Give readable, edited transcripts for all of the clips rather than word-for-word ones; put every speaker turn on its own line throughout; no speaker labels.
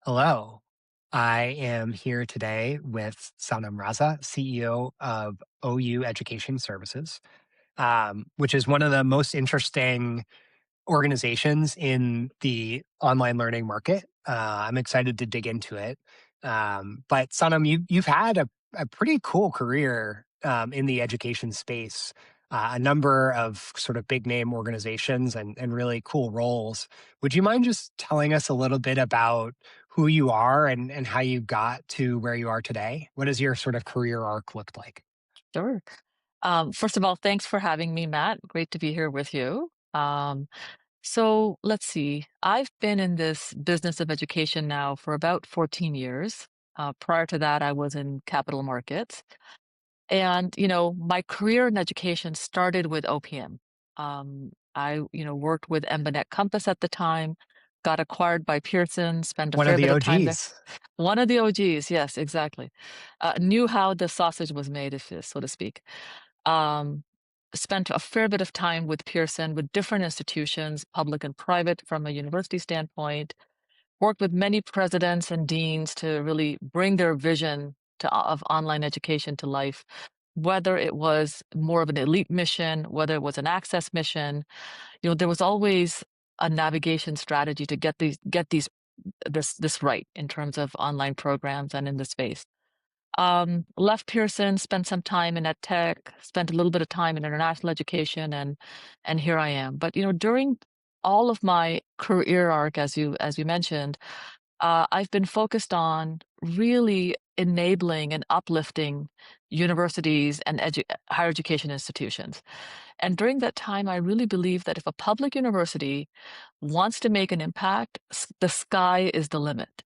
Hello. I am here today with Sanam Raza, CEO of OU Education Services, which is one of the most interesting organizations in the online learning market. I'm excited to dig into it. But Sanam, you've had a pretty cool career in the education space, a number of sort of big name organizations and really cool roles. Would you mind just telling us a little bit about who you are and how you got to where you are today? What does your sort of career arc look like?
Sure. First of all, thanks for having me, Matt. Great to be here with you. So let's see. I've been in this business of education now for about 14 years. Prior to that, I was in capital markets. And, my career in education started with OPM. I worked with Embanet Compass at the time, got acquired by Pearson, spent a
One of
fair
the
bit of time there.
OGs.
One of the OGs, yes, exactly. Knew how the sausage was made, so to speak. Um, Spent a fair bit of time with Pearson, with different institutions, public and private, from a university standpoint. Worked with many presidents and deans to really bring their vision of online education to life, whether it was more of an elite mission, whether it was an access mission. There was always a navigation strategy to get this right in terms of online programs and in the space. Left Pearson, spent some time in ed tech, spent a little bit of time in international education, and here I am. But during all of my career arc, as you mentioned, I've been focused on really enabling and uplifting universities and higher education institutions. And during that time, I really believe that if a public university wants to make an impact, the sky is the limit.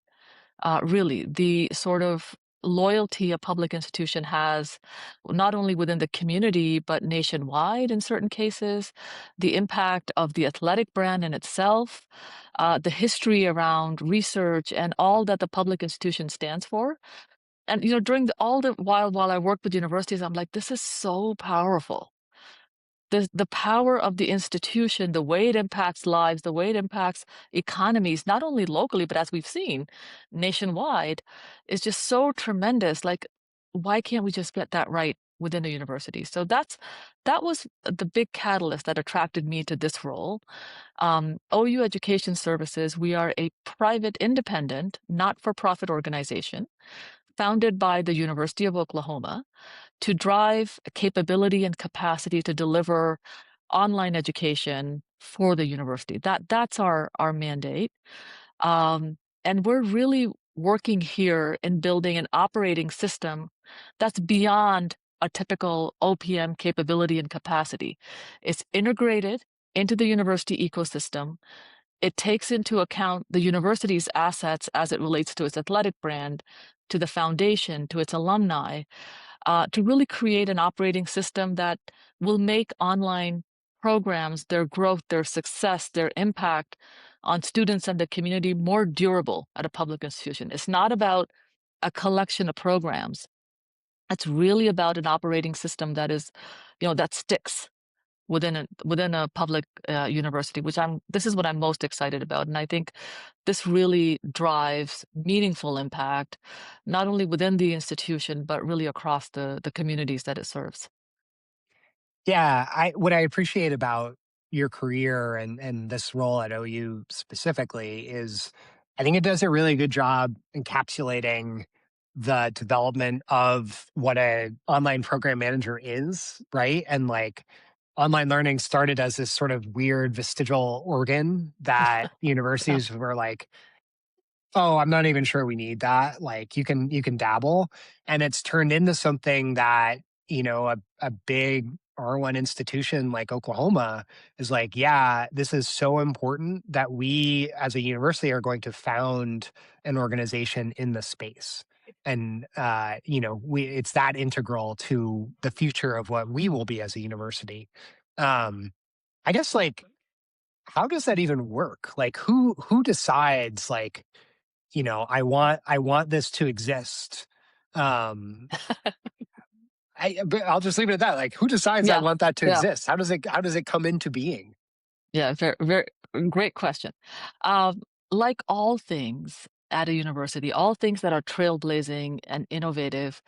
Really, the sort of loyalty a public institution has, not only within the community, but nationwide in certain cases, the impact of the athletic brand in itself, the history around research and all that the public institution stands for. And, during all the while I work with universities, I'm like, this is so powerful. The power of the institution, the way it impacts lives, the way it impacts economies, not only locally, but as we've seen nationwide, is just so tremendous. Like, why can't we just get that right within a university? So that was the big catalyst that attracted me to this role. OU Education Services, we are a private, independent, not-for-profit organization founded by the University of Oklahoma to drive capability and capacity to deliver online education for the university. That's our mandate. And we're really working here in building an operating system that's beyond a typical OPM capability and capacity. It's integrated into the university ecosystem. It takes into account the university's assets as it relates to its athletic brand, to the foundation, to its alumni, to really create an operating system that will make online programs, their growth, their success, their impact on students and the community more durable at a public institution. It's not about a collection of programs. It's really about an operating system that sticks within a public university, this is what I'm most excited about. And I think this really drives meaningful impact, not only within the institution, but really across the communities that it serves.
Yeah, what I appreciate about your career and this role at OU specifically is I think it does a really good job encapsulating the development of what a online program manager is, right? And like online learning started as this sort of weird vestigial organ that
Yeah.
universities were like, oh, I'm not even sure we need that. Like you can dabble. And it's turned into something that, a big R1 institution like Oklahoma is like, yeah, this is so important that we as a university are going to found an organization in the space. And it's that integral to the future of what we will be as a university. Um, I guess like how does that even work? Like who decides like I want this to exist. Um, but I'll just leave it at that. Like, who decides I
Yeah.
want that to
Yeah.
exist? How does it come into being?
Yeah. Very, very great question. Um, like all things, at a university, all things that are trailblazing and innovative,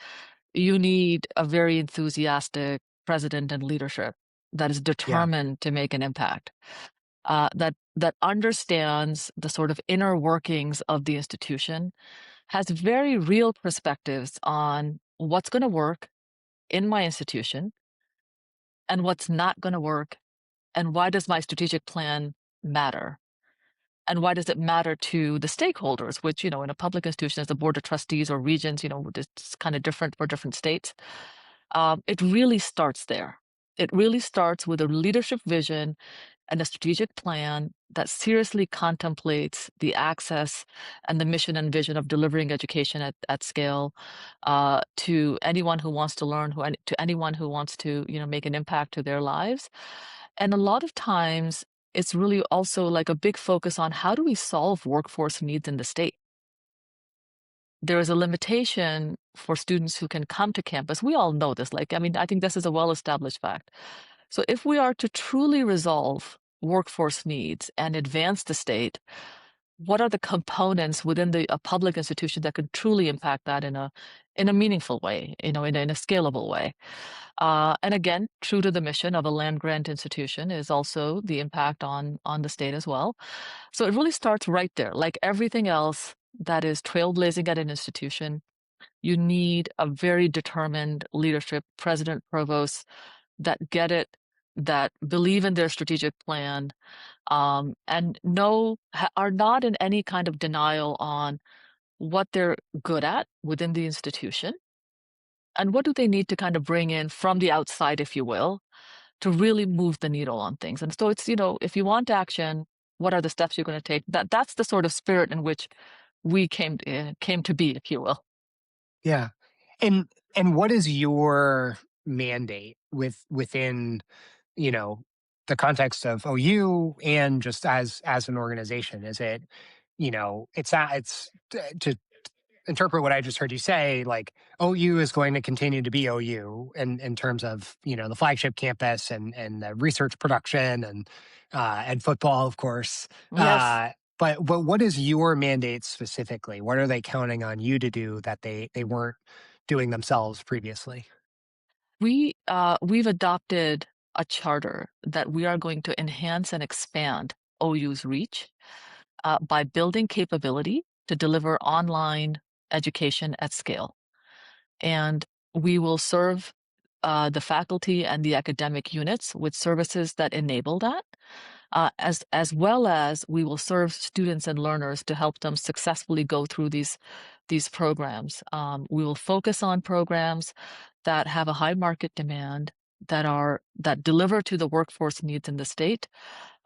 you need a very enthusiastic president and leadership that is
Yeah.
determined to make an impact, that understands the sort of inner workings of the institution, has very real perspectives on what's going to work in my institution and what's not going to work, and why does my strategic plan matter? And why does it matter to the stakeholders, which, in a public institution as the board of trustees or regents, it's kind of different for different states. It really starts there. It really starts with a leadership vision and a strategic plan that seriously contemplates the access and the mission and vision of delivering education at scale, to anyone who wants to learn, to anyone who wants to make an impact to their lives. And a lot of times, it's really also like a big focus on how do we solve workforce needs in the state. There is a limitation for students who can come to campus. We all know this. Like, I mean, I think this is a well-established fact. So if we are to truly resolve workforce needs and advance the state, what are the components within a public institution that could truly impact that in a meaningful way, in a scalable way? And again, true to the mission of a land grant institution is also the impact on the state as well. So it really starts right there. Like everything else that is trailblazing at an institution, you need a very determined leadership, president, provost, that get it, that believe in their strategic plan, and are not in any kind of denial on what they're good at within the institution and what do they need to kind of bring in from the outside, if you will, to really move the needle on things. And so it's, if you want action, what are the steps you're going to take? That's the sort of spirit in which we came to be, if you will.
Yeah. And what is your mandate within, you know, the context of OU and just as an organization? Is it, it's to interpret what I just heard you say, like OU is going to continue to be OU in terms of, the flagship campus and the research production and football, of course.
Yes.
But what is your mandate specifically? What are they counting on you to do that they weren't doing themselves previously?
We've adopted a charter that we are going to enhance and expand OU's reach, by building capability to deliver online education at scale. And we will serve the faculty and the academic units with services that enable that, as well as we will serve students and learners to help them successfully go through these programs. We will focus on programs that have a high market demand, that deliver to the workforce needs in the state,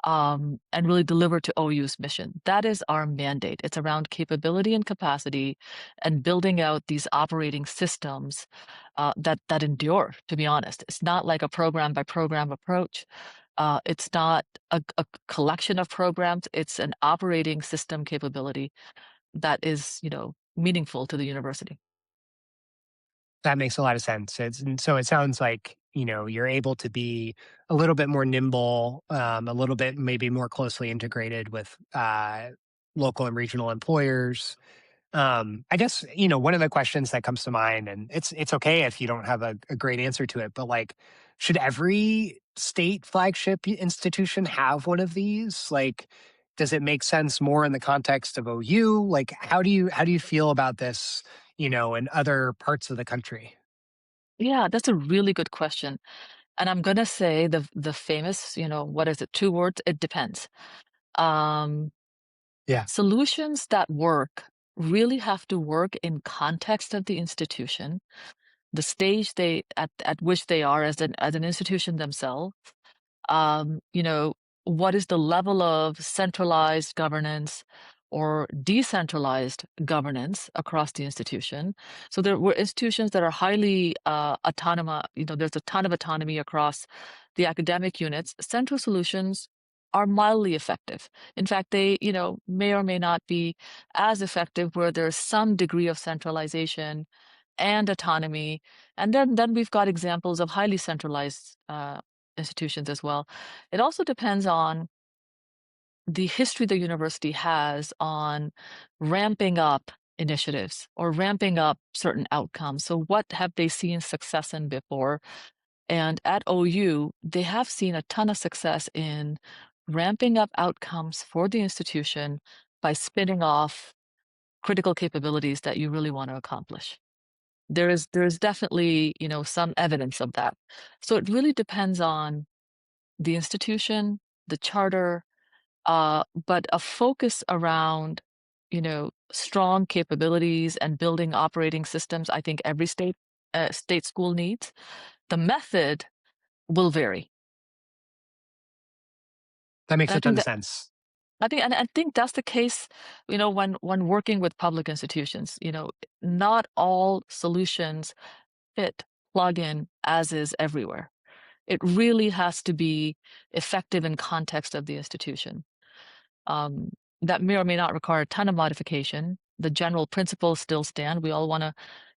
and really deliver to OU's mission. That is our mandate. It's around capability and capacity and building out these operating systems, that endure, to be honest. It's not like a program by program approach. It's not a collection of programs. It's an operating system capability that is, meaningful to the university.
That makes a lot of sense. And so it sounds like, you're able to be a little bit more nimble, a little bit maybe more closely integrated with local and regional employers. I guess, one of the questions that comes to mind, and it's okay if you don't have a great answer to it, but like, should every state flagship institution have one of these? Like, does it make sense more in the context of OU? Like, how do you feel about this, in other parts of the country?
Yeah, that's a really good question. And I'm gonna say the famous, what is it? Two words. It depends. Um,
Yeah.
Solutions that work really have to work in context of the institution, the stage at which they are as an institution themselves. You know, what is the level of centralized governance or decentralized governance across the institution? So there were institutions that are highly autonomous. There's a ton of autonomy across the academic units. Central solutions are mildly effective. In fact, they, may or may not be as effective where there's some degree of centralization and autonomy. And then we've got examples of highly centralized institutions as well. It also depends on the history the university has on ramping up initiatives or ramping up certain outcomes. So what have they seen success in before? And at OU, they have seen a ton of success in ramping up outcomes for the institution by spinning off critical capabilities that you really want to accomplish. There is definitely, some evidence of that. So it really depends on the institution, the charter, but a focus around, strong capabilities and building operating systems. I think every state school needs. The method will vary.
That makes
And I
a
think
ton of
that
sense.
and I think that's the case, when working with public institutions. Not all solutions fit plug in as is everywhere. It really has to be effective in context of the institution. Um, that may or may not require a ton of modification. The general principles still stand. We all want to,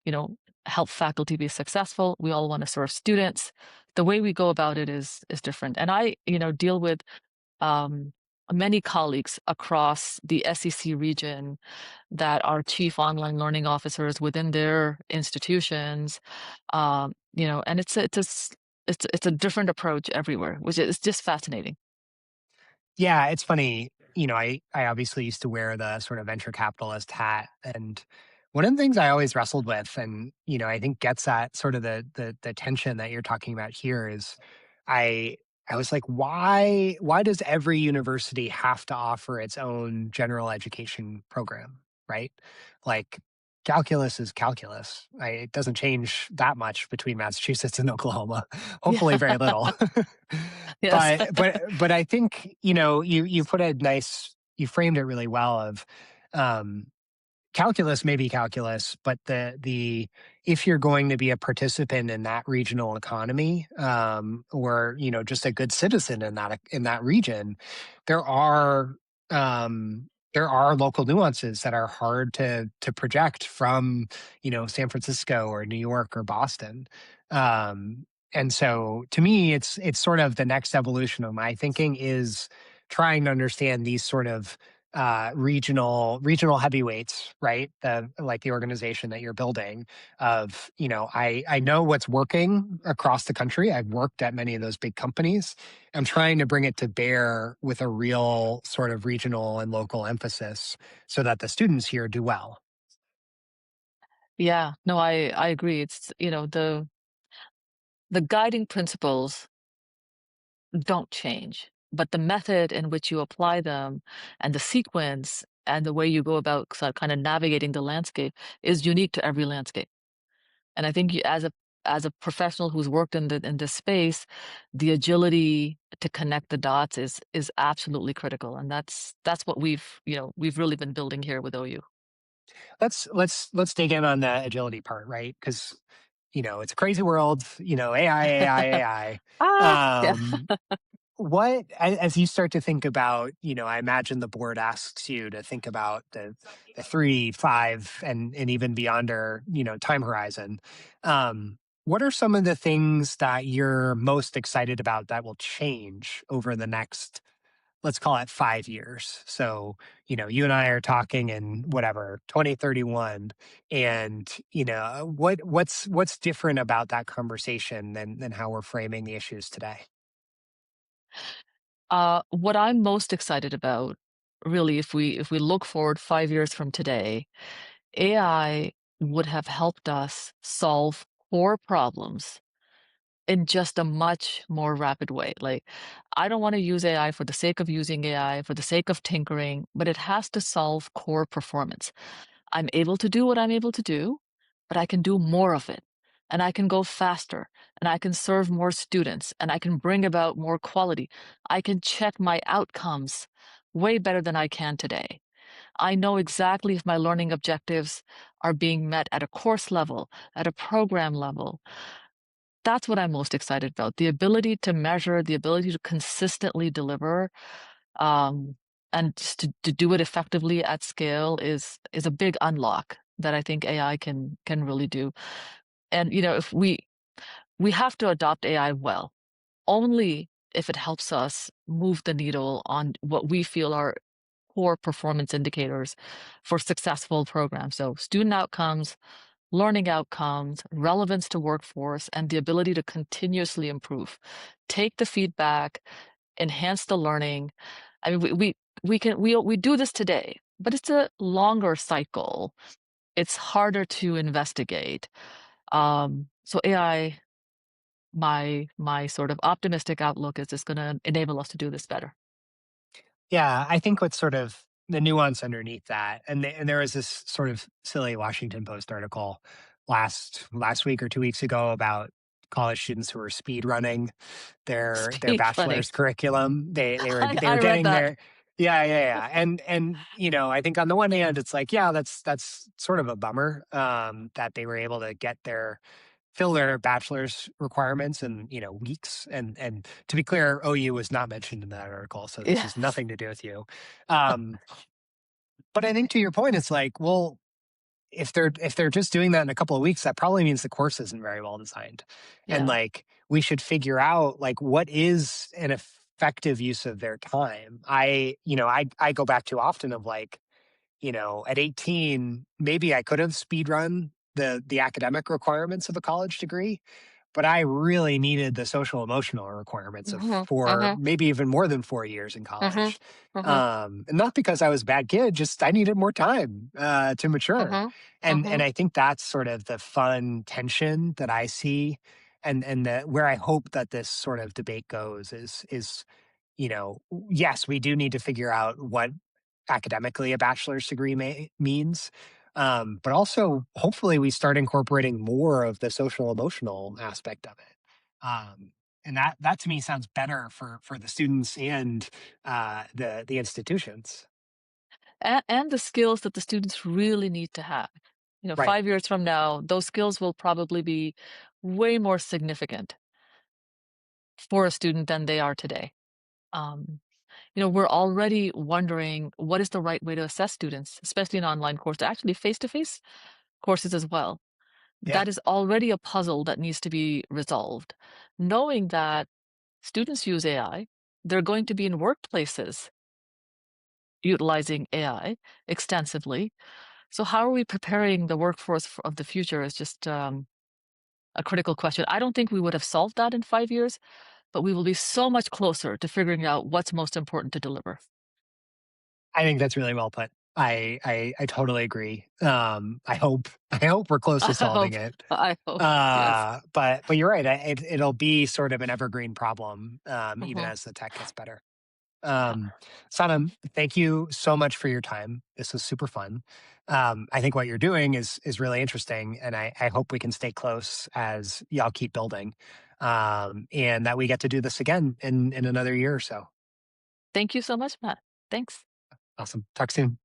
you know, help faculty be successful. We all want to serve students. The way we go about it is different. And I, deal with um, many colleagues across the SEC region that are chief online learning officers within their institutions. And it's a different approach everywhere, which is just fascinating.
Yeah, it's funny. I obviously used to wear the sort of venture capitalist hat, and one of the things I always wrestled with, and I think gets at sort of the tension that you're talking about here, is I I was like, why does every university have to offer its own general education program, right? Like calculus is calculus. It doesn't change that much between Massachusetts and Oklahoma. Hopefully,
Yeah.
very little.
Yes.
But I think, you put a nice you framed it really well of, um, calculus may be calculus, but the if you're going to be a participant in that regional economy, or, just a good citizen in that region, there are, there are local nuances that are hard to project from, San Francisco or New York or Boston. And so to me, it's sort of the next evolution of my thinking is trying to understand these sort of regional heavyweights, right? Like the organization that you're building. Of I know what's working across the country. I've worked at many of those big companies. I'm trying to bring it to bear with a real sort of regional and local emphasis, so that the students here do well.
Yeah. No, I agree. It's, the guiding principles don't change, but the method in which you apply them and the sequence and the way you go about kind of navigating the landscape is unique to every landscape. And I think as a professional who's worked in this space, the agility to connect the dots is absolutely critical. And that's what we've really been building here with OU.
Let's dig in on the agility part, right? Because it's a crazy world. AI.
Ah, yeah.
What as you start to think about, I imagine the board asks you to think about the 3, 5, and even beyonder, time horizon. What are some of the things that you're most excited about that will change over the next, let's call it 5 years? So, you and I are talking in whatever, 2031, and, what's different about that conversation than how we're framing the issues today?
What I'm most excited about, really, if we look forward 5 years from today, AI would have helped us solve core problems in just a much more rapid way. Like, I don't want to use AI for the sake of using AI, for the sake of tinkering, but it has to solve core performance. I'm able to do what I'm able to do, but I can do more of it. And I can go faster, and I can serve more students, and I can bring about more quality. I can check my outcomes way better than I can today. I know exactly if my learning objectives are being met at a course level, at a program level. That's what I'm most excited about. The ability to measure, the ability to consistently deliver, um, and just to do it effectively at scale is a big unlock that I think AI can really do. And if we have to adopt AI well. Only if it helps us move the needle on what we feel are core performance indicators for successful programs. So student outcomes, learning outcomes, relevance to workforce, and the ability to continuously improve. Take the feedback, enhance the learning. I mean, we do this today, but it's a longer cycle. It's harder to investigate. So AI, my sort of optimistic outlook is it's going to enable us to do this better.
Yeah, I think what's sort of the nuance underneath that, and there was this sort of silly Washington Post article last week or 2 weeks ago about college students who were speed running their
Speed running.
bachelor's curriculum. They were
I read
getting
that.
their yeah. And I think on the one hand, it's like, yeah, that's sort of a bummer that they were able to fill their bachelor's requirements in weeks. And to be clear, OU was not mentioned in that article, so this has
Yes.
nothing to do with you. Um, but I think to your point, it's like, well, if they're just doing that in a couple of weeks, that probably means the course isn't very well designed. And
Yeah.
like we should figure out like what is an effective use of their time. I go back too often of like, at 18, maybe I could have speed run the academic requirements of a college degree, but I really needed the social emotional requirements of
Mhm,
4,
mhm,
maybe even more than 4 years in
mhm,
college.
mhm,
And not because I was a bad kid, just I needed more time to mature.
mhm,
And
mhm.
I think that's sort of the fun tension that I see, and where I hope that this sort of debate goes is yes, we do need to figure out what academically a bachelor's degree means. But also, hopefully, we start incorporating more of the social emotional aspect of it. And that to me sounds better for the students and the institutions.
And the skills that the students really need to have.
Right.
5 years from now, those skills will probably be way more significant for a student than they are today. Um, we're already wondering what is the right way to assess students, especially in online courses, actually face-to-face courses as well.
Yeah.
That is already a puzzle that needs to be resolved. Knowing that students use AI, they're going to be in workplaces utilizing AI extensively. So, how are we preparing the workforce of the future is just a critical question. I don't think we would have solved that in 5 years, but we will be so much closer to figuring out what's most important to deliver.
I think that's really well put. I totally agree. I hope we're close to
I
solving
hope.
it.
I hope. Yes.
But you're right. It'll be sort of an evergreen problem, even
Hmm.
as the tech gets better.
Yeah.
Um, Sanam, thank you so much for your time. This was super fun. I think what you're doing is really interesting, and I hope we can stay close as y'all keep building, and that we get to do this again in another year or so.
Thank you so much, Matt. Thanks.
Awesome. Talk soon.